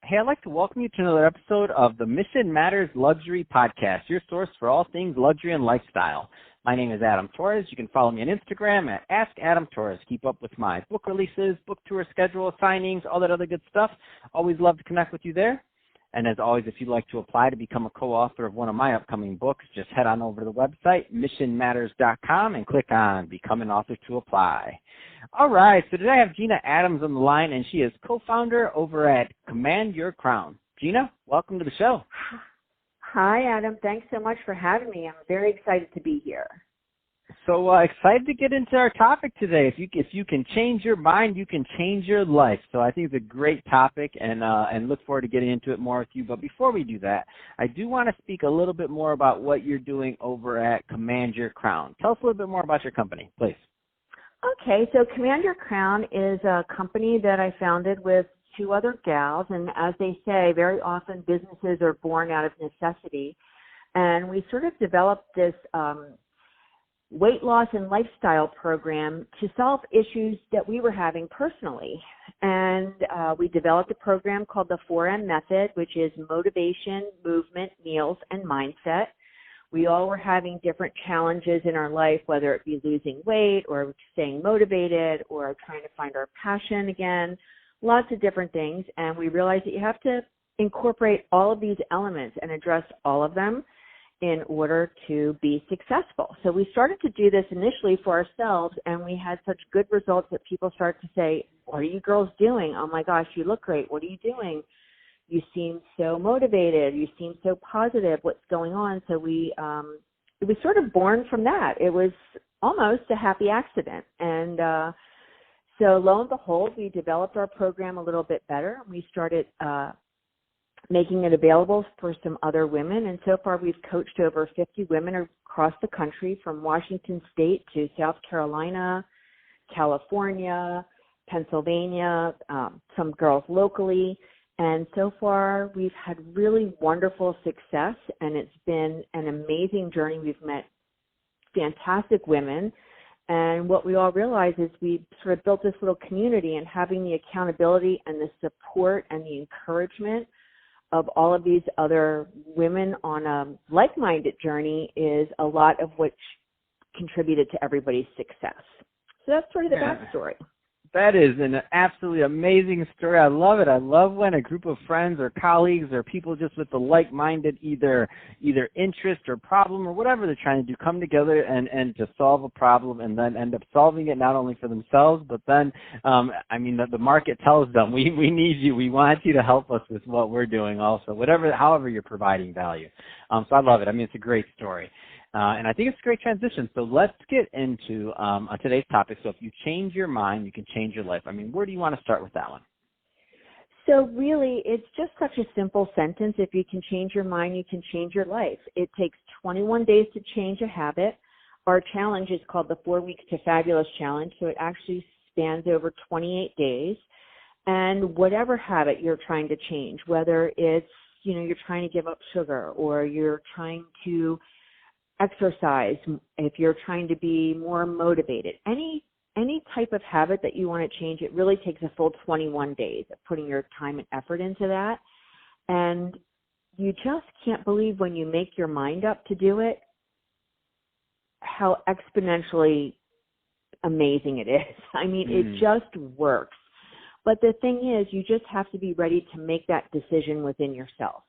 Hey, I'd like to welcome you to another episode of the Mission Matters Luxury Podcast, your source for all things luxury and lifestyle. My name is Adam Torres. You can follow me on Instagram at AskAdamTorres. Keep up with my book releases, book tour schedule, signings, all that other good stuff. Always love to connect with you there. And as always, if you'd like to apply to become a co-author of one of my upcoming books, just head on over to the website, missionmatters.com, and click on Become an Author to apply. All right, so today I have Gina Adams on the line, and she is co-founder over at Command Your Crown. Gina, welcome to the show. Hi, Adam. Thanks so much for having me. I'm very excited to be here. So excited to get into our topic today. If you can change your mind, you can change your life. So I think it's a great topic, and look forward to getting into it more with you. But before we do that, I do want to speak a little bit more about what you're doing over at Command Your Crown. Tell us a little bit more about your company, please. Okay, so Command Your Crown is a company that I founded with two other gals, and as they say, very often businesses are born out of necessity. And we sort of developed this weight loss and lifestyle program to solve issues that we were having personally. And we developed a program called the 4M Method, which is motivation, movement, meals, and mindset. We all were having different challenges in our life, whether it be losing weight or staying motivated or trying to find our passion again, lots of different things. And we realized that you have to incorporate all of these elements and address all of them in order to be successful. So we started to do this initially for ourselves, and we had such good results that people started to say, "What are you girls doing? Oh my gosh, you look great. What are you doing? You seem so motivated. You seem so positive. What's going on?" So it was sort of born from that. It was almost a happy accident. And so lo and behold, we developed our program a little bit better. We started making it available for some other women. And so far, we've coached over 50 women across the country, from Washington State to South Carolina, California, Pennsylvania, some girls locally. And so far, we've had really wonderful success, and it's been an amazing journey. We've met fantastic women. And what we all realize is we sort of built this little community, and having the accountability and the support and the encouragement of all of these other women on a like-minded journey is a lot of which contributed to everybody's success. So that's sort of the backstory. That is an absolutely amazing story. I love it. I love when a group of friends or colleagues or people just with the like-minded either interest or problem or whatever they're trying to do come together and to solve a problem, and then end up solving it not only for themselves, but then, the market tells them, we need you. We want you to help us with what we're doing also, however you're providing value. So I love it. It's a great story. And I think it's a great transition. So let's get into today's topic. So if you change your mind, you can change your life. Where do you want to start with that one? So really, it's just such a simple sentence. If you can change your mind, you can change your life. It takes 21 days to change a habit. Our challenge is called the 4 Weeks to Fabulous Challenge. So it actually spans over 28 days. And whatever habit you're trying to change, whether it's, you're trying to give up sugar, or you're trying to exercise, if you're trying to be more motivated, any type of habit that you want to change, it really takes a full 21 days of putting your time and effort into that. And you just can't believe, when you make your mind up to do it, how exponentially amazing it is. It just works. But the thing is, you just have to be ready to make that decision within yourself.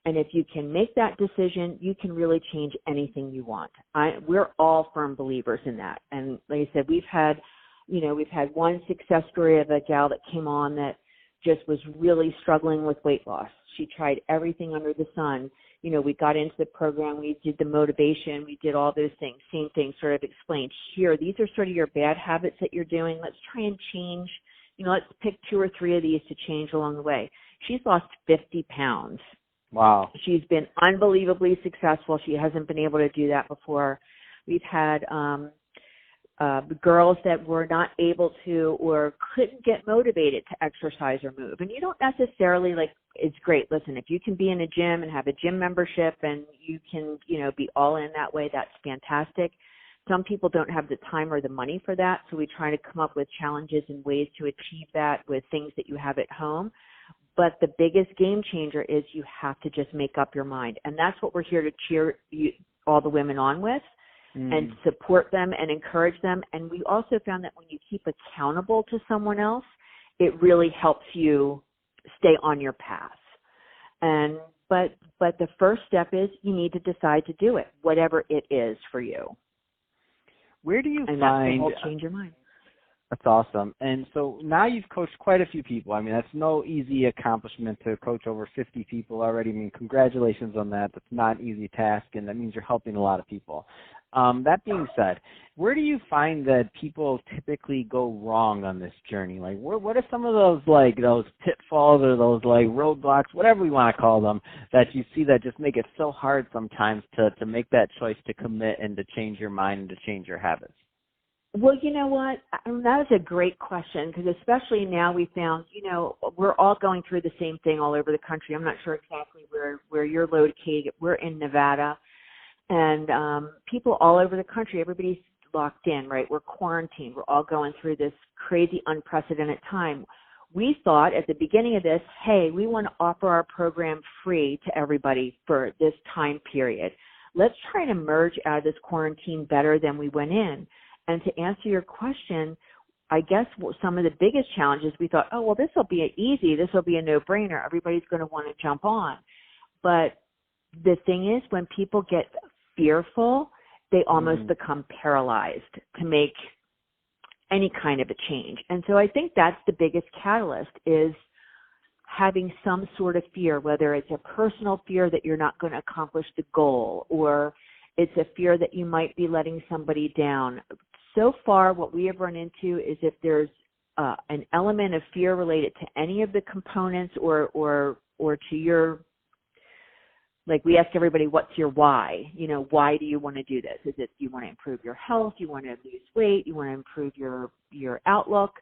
And if you can make that decision, you can really change anything you want. We're all firm believers in that. And like I said, we've had one success story of a gal that came on that just was really struggling with weight loss. She tried everything under the sun. We got into the program, we did the motivation, we did all those things. Same thing, sort of explained, here, these are sort of your bad habits that you're doing. Let's try and change. Let's pick 2 or 3 of these to change along the way. She's lost 50 pounds. Wow. She's been unbelievably successful. She hasn't been able to do that before. We've had girls that were not able to or couldn't get motivated to exercise or move. And you don't necessarily, it's great. Listen, if you can be in a gym and have a gym membership and you can, be all in that way, that's fantastic. Some people don't have the time or the money for that, so we try to come up with challenges and ways to achieve that with things that you have at home. But the biggest game changer is you have to just make up your mind. And that's what we're here to cheer all the women on with and support them and encourage them. And we also found that when you keep accountable to someone else, it really helps you stay on your path. But the first step is you need to decide to do it, whatever it is for you. Where do you and find... that's the whole change your mind. That's awesome. And so now you've coached quite a few people. I mean, that's no easy accomplishment to coach over 50 people already. I mean, congratulations on that. That's not an easy task, and that means you're helping a lot of people. That being said, where do you find that people typically go wrong on this journey? Like, what are some of those pitfalls or those roadblocks, whatever we want to call them, that you see that just make it so hard sometimes to make that choice to commit and to change your mind and to change your habits? Well, you know what? That is a great question, because especially now we found, we're all going through the same thing all over the country. I'm not sure exactly where you're located. We're in Nevada, and people all over the country, everybody's locked in, right? We're quarantined. We're all going through this crazy, unprecedented time. We thought at the beginning of this, hey, we want to offer our program free to everybody for this time period. Let's try to emerge out of this quarantine better than we went in. And to answer your question, I guess some of the biggest challenges, we thought, oh, well, this will be easy. This will be a no-brainer. Everybody's going to want to jump on. But the thing is, when people get fearful, they almost become paralyzed to make any kind of a change. And so I think that's the biggest catalyst, is having some sort of fear, whether it's a personal fear that you're not going to accomplish the goal, or it's a fear that you might be letting somebody down. So far, what we have run into is if there's an element of fear related to any of the components or to your, like we ask everybody, what's your why? Why do you want to do this? Is it you want to improve your health? You want to lose weight? You want to improve your outlook?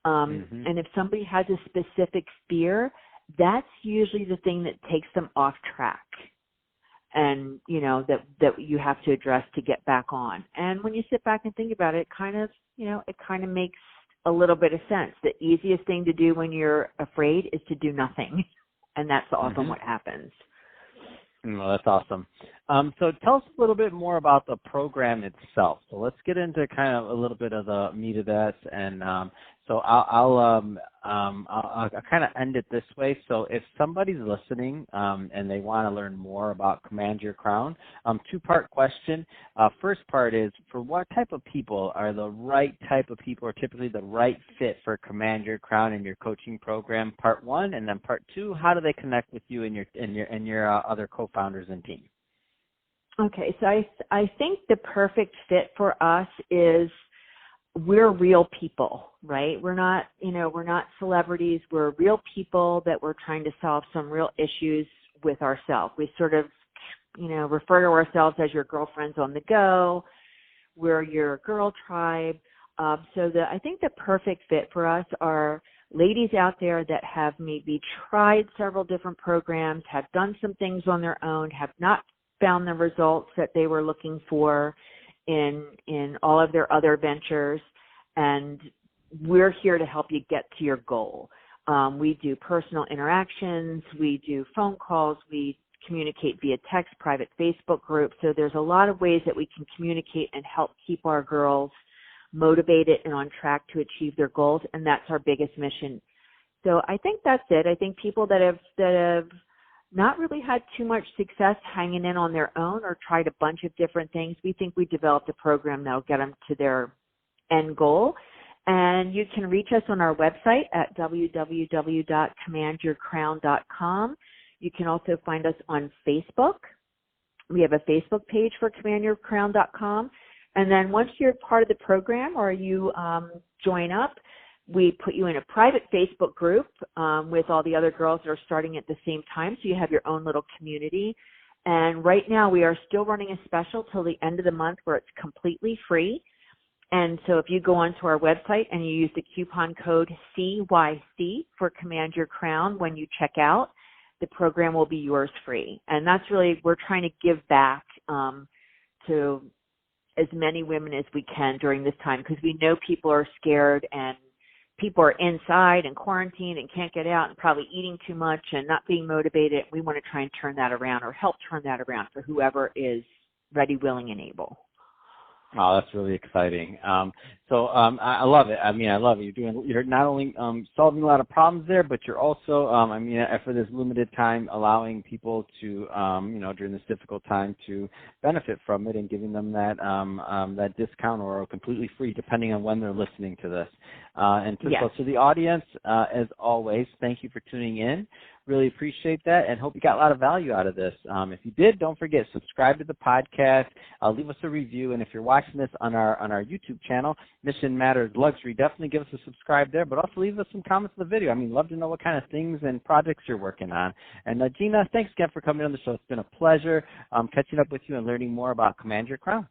And if somebody has a specific fear, that's usually the thing that takes them off track. And, that you have to address to get back on. And when you sit back and think about it, it kind of makes a little bit of sense. The easiest thing to do when you're afraid is to do nothing. And that's often what happens. Well, that's awesome. So tell us a little bit more about the program itself. So let's get into kind of a little bit of the meat of that. And so I'll kind of end it this way. So if somebody's listening and they want to learn more about Command Your Crown, two-part question. First part is, for what type of people are the right type of people, or typically the right fit for Command Your Crown in your coaching program? Part one, and then part two, how do they connect with you and your other co-founders and team? Okay, so I think the perfect fit for us is, we're real people, right? We're not celebrities. We're real people that we're trying to solve some real issues with ourselves. We sort of, refer to ourselves as your girlfriends on the go. We're your girl tribe. I think the perfect fit for us are ladies out there that have maybe tried several different programs, have done some things on their own, have not found the results that they were looking for in all of their other ventures, and we're here to help you get to your goal. We do personal interactions, we do phone calls, we communicate via text, private Facebook groups. So there's a lot of ways that we can communicate and help keep our girls motivated and on track to achieve their goals, and that's our biggest mission. So I think that's it. I think people that have not really had too much success hanging in on their own or tried a bunch of different things, we think we developed a program that will get them to their end goal. And you can reach us on our website at www.commandyourcrown.com. You can also find us on Facebook. We have a Facebook page for commandyourcrown.com. And then once you're part of the program or you join up, we put you in a private Facebook group with all the other girls that are starting at the same time, so you have your own little community. And right now we are still running a special till the end of the month where it's completely free. And so if you go onto our website and you use the coupon code CYC for Command Your Crown when you check out, the program will be yours free. And that's really, we're trying to give back to as many women as we can during this time, because we know people are scared and people are inside and quarantined and can't get out and probably eating too much and not being motivated. We want to try and turn that around or help turn that around for whoever is ready, willing, and able. Oh, that's really exciting. I love it. I mean, I love it. You're not only solving a lot of problems there, but you're also, for this limited time, allowing people to, during this difficult time, to benefit from it and giving them that discount or completely free, depending on when they're listening to this. So to the audience, as always, thank you for tuning in. Really appreciate that and hope you got a lot of value out of this. If you did, don't forget, subscribe to the podcast, leave us a review, and if you're watching this on our YouTube channel, Mission Matters Luxury, definitely give us a subscribe there, but also leave us some comments in the video. I mean, love to know what kind of things and projects you're working on. And Gina, thanks again for coming on the show. It's been a pleasure catching up with you and learning more about Command Your Crown.